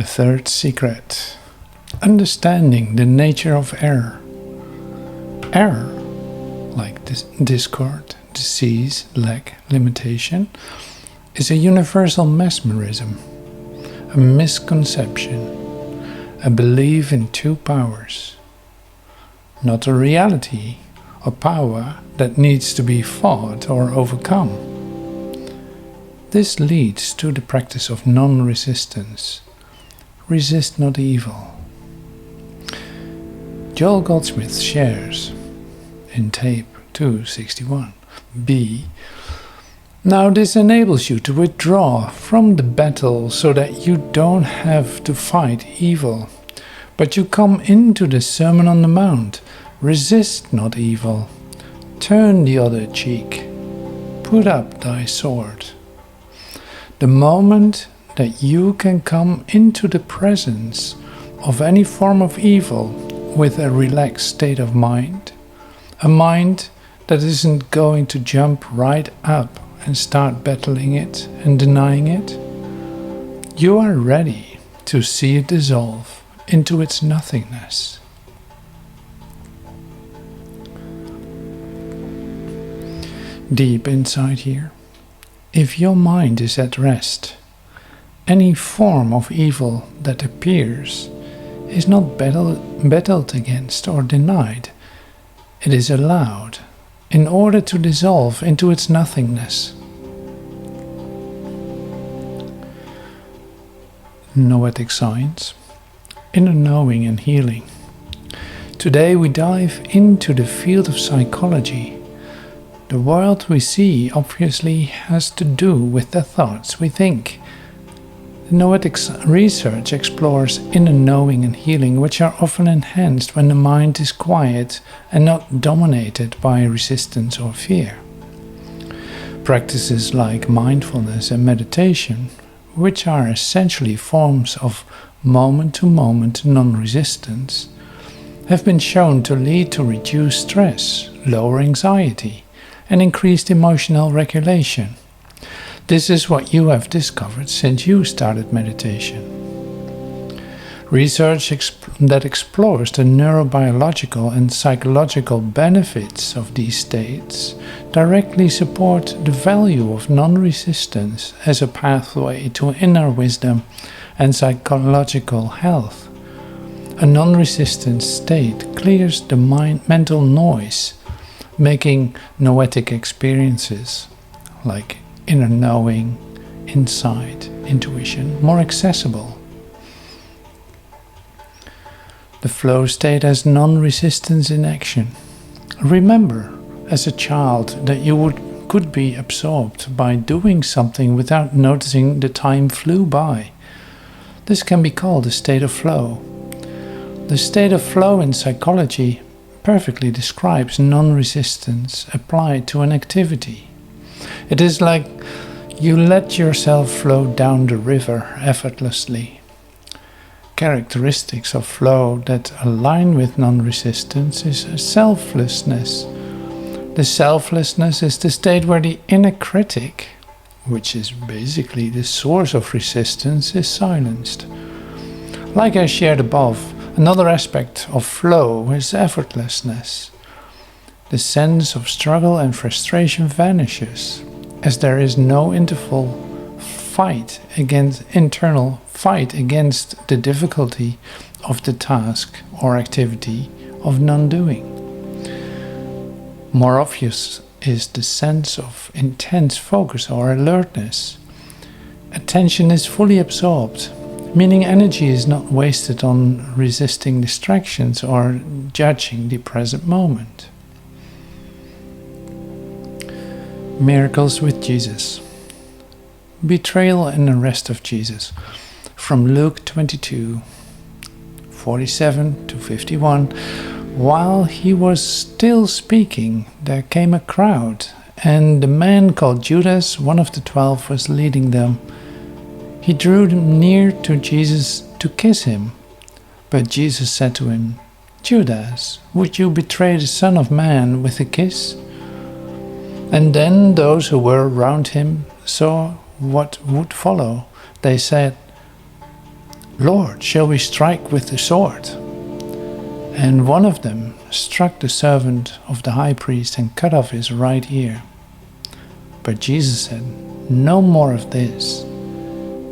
The third secret: understanding the nature of error. Error, like discord, disease, lack, limitation, is a universal mesmerism, a misconception, a belief in two powers, not a reality or power that needs to be fought or overcome. This leads to the practice of non-resistance. Resist not evil. Joel Goldsmith shares in tape 261b, "Now this enables you to withdraw from the battle so that you don't have to fight evil, but you come into the Sermon on the Mount. Resist not evil. Turn the other cheek. Put up thy sword." The moment that you can come into the presence of any form of evil with a relaxed state of mind, a mind that isn't going to jump right up and start battling it and denying it, you are ready to see it dissolve into its nothingness. Deep inside here, if your mind is at rest, any form of evil that appears is not battled against or denied. It is allowed in order to dissolve into its nothingness. Noetic Science, Inner Knowing and Healing. Today we dive into the field of psychology. The world we see obviously has to do with the thoughts we think. The Noetic research explores inner knowing and healing, which are often enhanced when the mind is quiet and not dominated by resistance or fear. Practices like mindfulness and meditation, which are essentially forms of moment-to-moment non-resistance, have been shown to lead to reduced stress, lower anxiety, and increased emotional regulation. This is what you have discovered since you started meditation. Research that explores the neurobiological and psychological benefits of these states directly support the value of non-resistance as a pathway to inner wisdom and psychological health. A non-resistant state clears the mental noise, making noetic experiences like inner knowing, insight, intuition more accessible. The flow state has non-resistance in action. Remember as a child that you could be absorbed by doing something without noticing the time flew by. This can be called a state of flow. The state of flow in psychology perfectly describes non-resistance applied to an activity. It is like you let yourself flow down the river effortlessly. Characteristics of flow that align with non-resistance is selflessness. The selflessness is the state where the inner critic, which is basically the source of resistance, is silenced. Like I shared above, another aspect of flow is effortlessness. The sense of struggle and frustration vanishes, as there is no internal fight against the difficulty of the task or activity of non-doing. More obvious is the sense of intense focus or alertness. Attention is fully absorbed, meaning energy is not wasted on resisting distractions or judging the present moment. Miracles with Jesus. Betrayal and arrest of Jesus. From Luke 22:47 to 51. While he was still speaking, there came a crowd, and the man called Judas, one of the 12, was leading them. He drew near to Jesus to kiss him, but Jesus said to him, "Judas, would you betray the Son of Man with a kiss?" And then those who were around him saw what would follow. They said, "Lord, shall we strike with the sword?" And one of them struck the servant of the high priest and cut off his right ear. But Jesus said, "No more of this."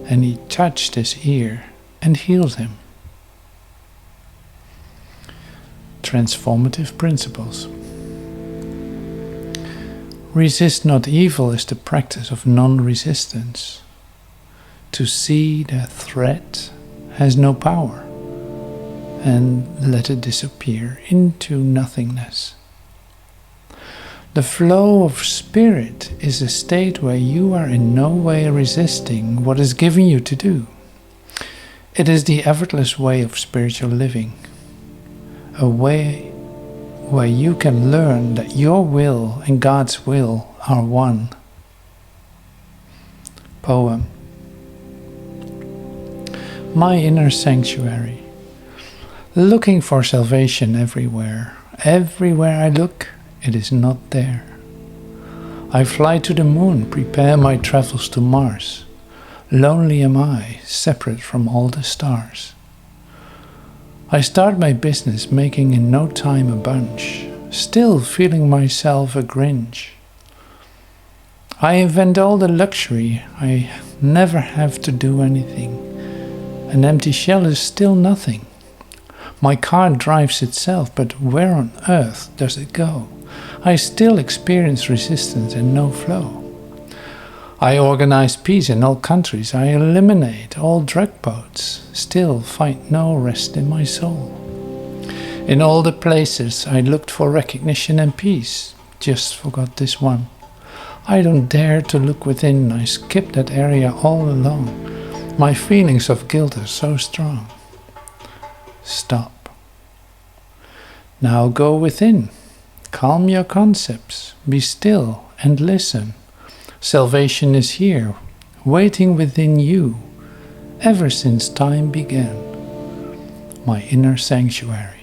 And he touched his ear and healed him. Transformative Principles. Resist not evil is the practice of non-resistance. To see that threat has no power, and let it disappear into nothingness. The flow of spirit is a state where you are in no way resisting what is given you to do. It is the effortless way of spiritual living, a way where you can learn that your will and God's will are one. Poem. My inner sanctuary. Looking for salvation everywhere. Everywhere I look, it is not there. I fly to the moon, prepare my travels to Mars. Lonely am I, separate from all the stars. I start my business, making in no time a bunch, still feeling myself a Grinch. I invent all the luxury, I never have to do anything. An empty shell is still nothing. My car drives itself, but where on earth does it go? I still experience resistance and no flow. I organize peace in all countries, I eliminate all drug boats, still find no rest in my soul. In all the places I looked for recognition and peace, just forgot this one. I don't dare to look within, I skip that area all along. My feelings of guilt are so strong. Stop. Now go within, calm your concepts, be still and listen. Salvation is here, waiting within you, ever since time began. My inner sanctuary.